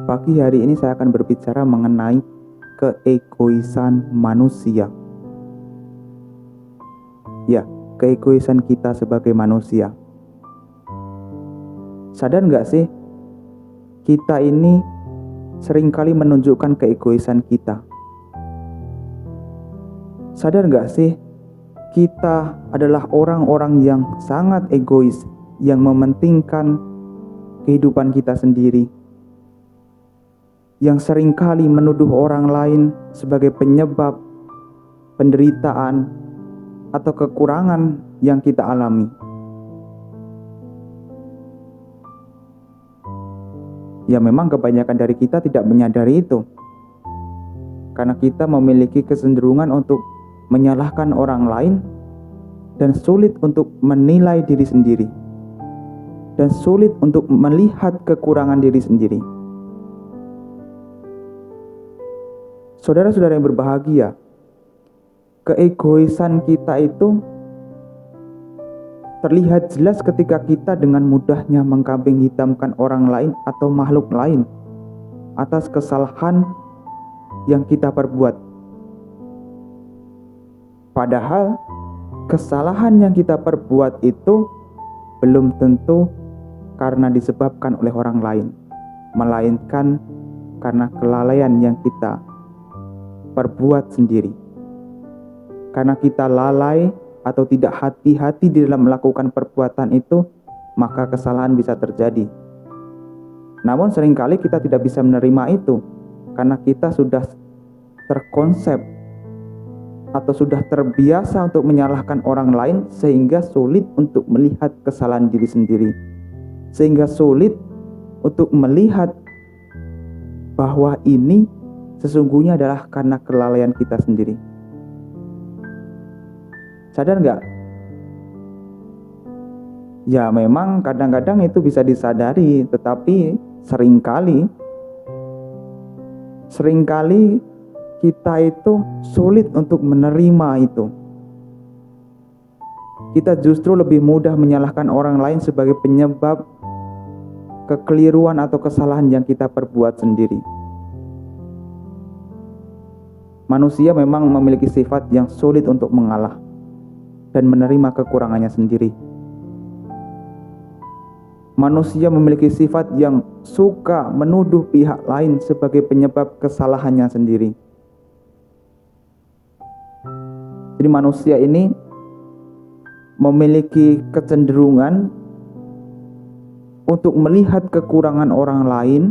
Pagi hari ini saya akan berbicara mengenai keegoisan manusia. Ya, keegoisan kita sebagai manusia. Sadar nggak sih, kita ini seringkali menunjukkan keegoisan kita. Sadar nggak sih, kita adalah orang-orang yang sangat egois, yang mementingkan kehidupan kita sendiri, yang seringkali menuduh orang lain sebagai penyebab penderitaan atau kekurangan yang kita alami. Ya memang kebanyakan dari kita tidak menyadari itu, karena kita memiliki kecenderungan untuk menyalahkan orang lain dan sulit untuk menilai diri sendiri dan sulit untuk melihat kekurangan diri sendiri. Saudara-saudara yang berbahagia, keegoisan kita itu terlihat jelas ketika kita dengan mudahnya mengkambing hitamkan orang lain atau makhluk lain atas kesalahan yang kita perbuat. Padahal kesalahan yang kita perbuat itu belum tentu karena disebabkan oleh orang lain, melainkan karena kelalaian yang kita perbuat sendiri. Karena kita lalai atau tidak hati-hati di dalam melakukan perbuatan itu, maka kesalahan bisa terjadi. Namun seringkali kita tidak bisa menerima itu, karena kita sudah terkonsep atau sudah terbiasa untuk menyalahkan orang lain, sehingga sulit untuk melihat kesalahan diri sendiri, sehingga sulit untuk melihat bahwa ini sesungguhnya adalah karena kelalaian kita sendiri. Sadar nggak? Ya memang kadang-kadang itu bisa disadari, tetapi seringkali kita itu sulit untuk menerima itu. Kita justru lebih mudah menyalahkan orang lain sebagai penyebab kekeliruan atau kesalahan yang kita perbuat sendiri. Manusia memang memiliki sifat yang sulit untuk mengalah dan menerima kekurangannya sendiri. Manusia memiliki sifat yang suka menuduh pihak lain sebagai penyebab kesalahannya sendiri. Jadi manusia ini memiliki kecenderungan untuk melihat kekurangan orang lain,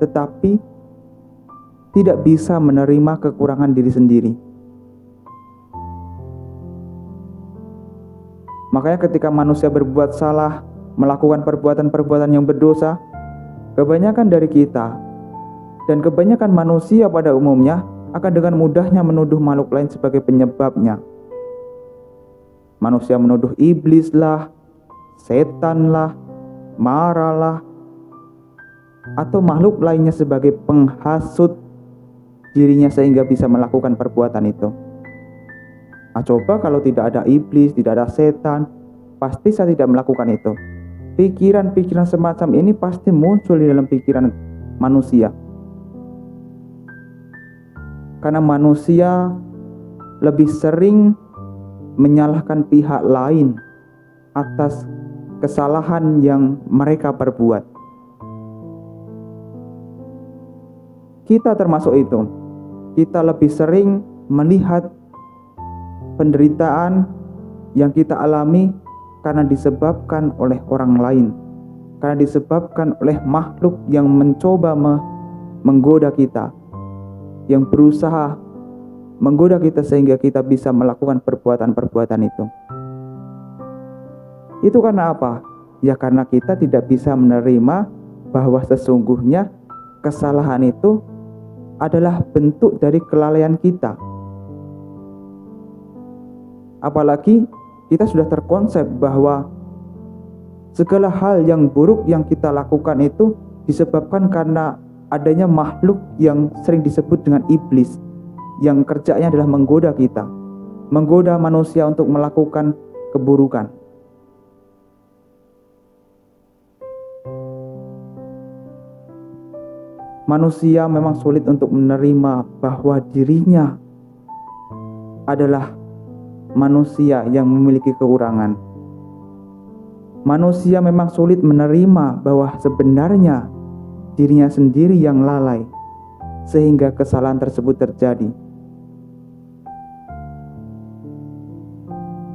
tetapi tidak bisa menerima kekurangan diri sendiri. Makanya ketika manusia berbuat salah, melakukan perbuatan-perbuatan yang berdosa, kebanyakan dari kita dan kebanyakan manusia pada umumnya akan dengan mudahnya menuduh makhluk lain sebagai penyebabnya. Manusia menuduh iblis lah, setan lah, mara lah, atau makhluk lainnya sebagai penghasut dirinya sehingga bisa melakukan perbuatan itu. Nah, coba kalau tidak ada iblis, tidak ada setan, pasti saya tidak melakukan itu. Pikiran-pikiran semacam ini pasti muncul di dalam pikiran manusia. Karena manusia lebih sering menyalahkan pihak lain atas kesalahan yang mereka perbuat. Kita termasuk itu. Kita lebih sering melihat penderitaan yang kita alami karena disebabkan oleh orang lain, karena disebabkan oleh makhluk yang mencoba menggoda kita, yang berusaha menggoda kita sehingga kita bisa melakukan perbuatan-perbuatan itu. Itu karena apa? Ya karena kita tidak bisa menerima bahwa sesungguhnya kesalahan itu adalah bentuk dari kelalaian kita. Apalagi kita sudah terkonsep bahwa segala hal yang buruk yang kita lakukan itu disebabkan karena adanya makhluk yang sering disebut dengan iblis, yang kerjanya adalah menggoda kita, menggoda manusia untuk melakukan keburukan. Manusia memang sulit untuk menerima bahwa dirinya adalah manusia yang memiliki kekurangan. Manusia memang sulit menerima bahwa sebenarnya dirinya sendiri yang lalai, sehingga kesalahan tersebut terjadi.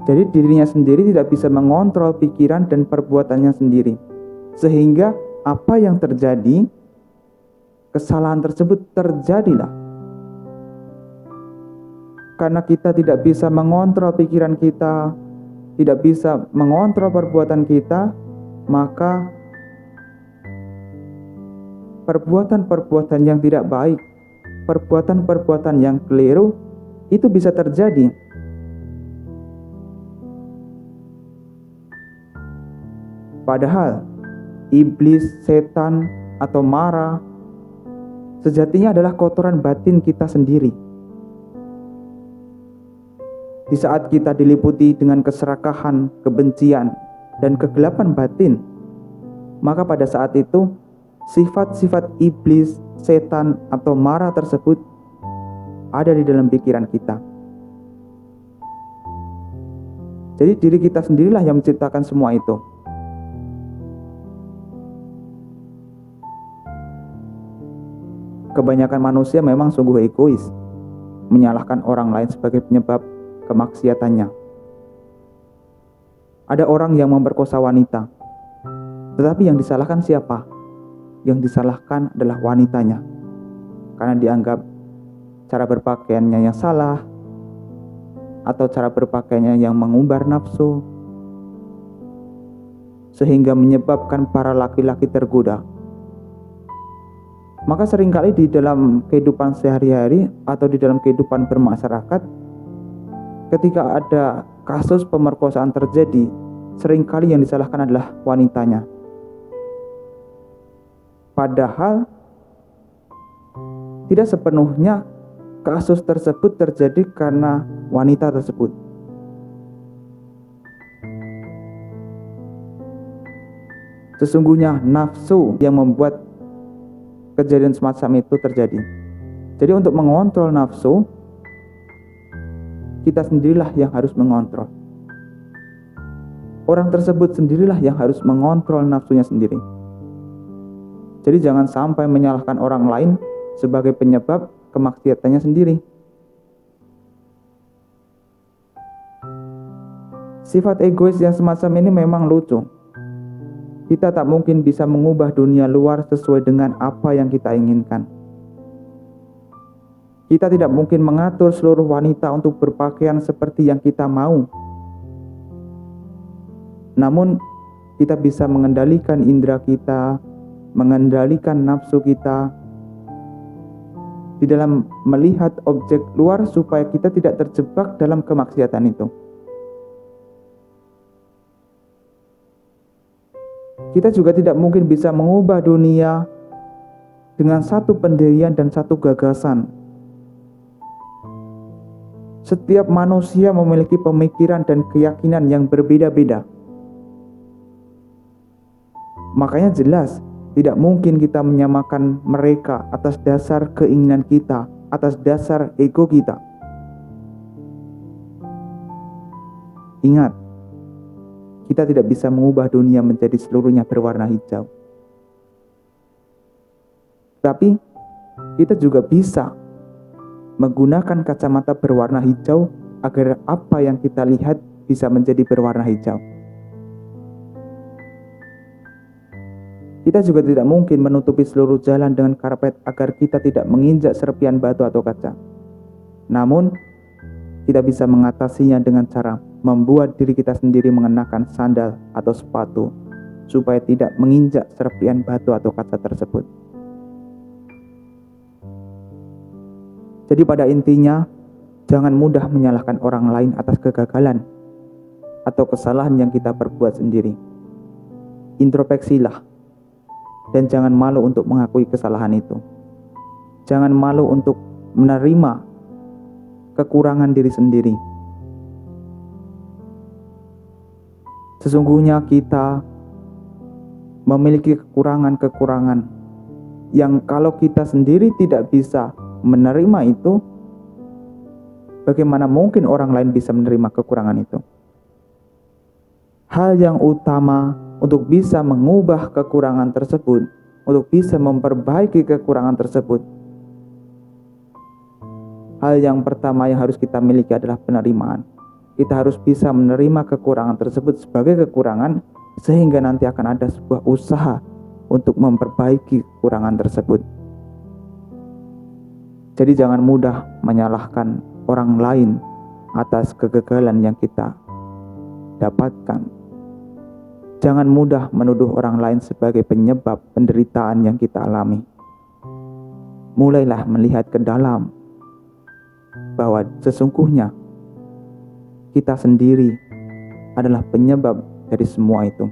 Jadi dirinya sendiri tidak bisa mengontrol pikiran dan perbuatannya sendiri. Sehingga apa yang terjadi, kesalahan tersebut terjadilah. Karena kita tidak bisa mengontrol pikiran kita, tidak bisa mengontrol perbuatan kita, maka perbuatan-perbuatan yang tidak baik, perbuatan-perbuatan yang keliru, itu bisa terjadi. Padahal iblis, setan, atau mara sejatinya adalah kotoran batin kita sendiri. Di saat kita diliputi dengan keserakahan, kebencian, dan kegelapan batin, maka pada saat itu sifat-sifat iblis, setan, atau mara tersebut ada di dalam pikiran kita. Jadi diri kita sendirilah yang menciptakan semua itu. Kebanyakan manusia memang sungguh egois, menyalahkan orang lain sebagai penyebab kemaksiatannya. Ada orang yang memperkosa wanita, tetapi yang disalahkan siapa? Yang disalahkan adalah wanitanya, karena dianggap cara berpakaiannya yang salah, atau cara berpakaiannya yang mengumbar nafsu, sehingga menyebabkan para laki-laki tergoda. Maka seringkali di dalam kehidupan sehari-hari atau di dalam kehidupan bermasyarakat, ketika ada kasus pemerkosaan terjadi, seringkali yang disalahkan adalah wanitanya. Padahal tidak sepenuhnya kasus tersebut terjadi karena wanita tersebut. Sesungguhnya nafsu yang membuat kejadian semacam itu terjadi. Jadi untuk mengontrol nafsu, kita sendirilah yang harus mengontrol. Orang tersebut sendirilah yang harus mengontrol nafsunya sendiri. Jadi jangan sampai menyalahkan orang lain sebagai penyebab kemaksiatannya sendiri. Sifat egois yang semacam ini memang lucu. Kita tak mungkin bisa mengubah dunia luar sesuai dengan apa yang kita inginkan. Kita tidak mungkin mengatur seluruh wanita untuk berpakaian seperti yang kita mau. Namun, kita bisa mengendalikan indera kita, mengendalikan nafsu kita di dalam melihat objek luar supaya kita tidak terjebak dalam kemaksiatan itu. Kita juga tidak mungkin bisa mengubah dunia dengan satu pendirian dan satu gagasan. Setiap manusia memiliki pemikiran dan keyakinan yang berbeda-beda. Makanya jelas, tidak mungkin kita menyamakan mereka atas dasar keinginan kita, atas dasar ego kita. Ingat, kita tidak bisa mengubah dunia menjadi seluruhnya berwarna hijau. Tapi, kita juga bisa menggunakan kacamata berwarna hijau agar apa yang kita lihat bisa menjadi berwarna hijau. Kita juga tidak mungkin menutupi seluruh jalan dengan karpet agar kita tidak menginjak serpian batu atau kaca. Namun, kita bisa mengatasinya dengan cara membuat diri kita sendiri mengenakan sandal atau sepatu supaya tidak menginjak serpian batu atau kaca tersebut. Jadi pada intinya, jangan mudah menyalahkan orang lain atas kegagalan atau kesalahan yang kita perbuat sendiri. Introspeksilah dan jangan malu untuk mengakui kesalahan itu. Jangan malu untuk menerima kekurangan diri sendiri. Sesungguhnya kita memiliki kekurangan-kekurangan yang kalau kita sendiri tidak bisa menerima itu, bagaimana mungkin orang lain bisa menerima kekurangan itu? Hal yang utama untuk bisa mengubah kekurangan tersebut, untuk bisa memperbaiki kekurangan tersebut, hal yang pertama yang harus kita miliki adalah penerimaan. Kita harus bisa menerima kekurangan tersebut sebagai kekurangan, sehingga nanti akan ada sebuah usaha untuk memperbaiki kekurangan tersebut. Jadi jangan mudah menyalahkan orang lain atas kegagalan yang kita dapatkan. Jangan mudah menuduh orang lain sebagai penyebab penderitaan yang kita alami. Mulailah melihat ke dalam bahwa sesungguhnya kita sendiri adalah penyebab dari semua itu.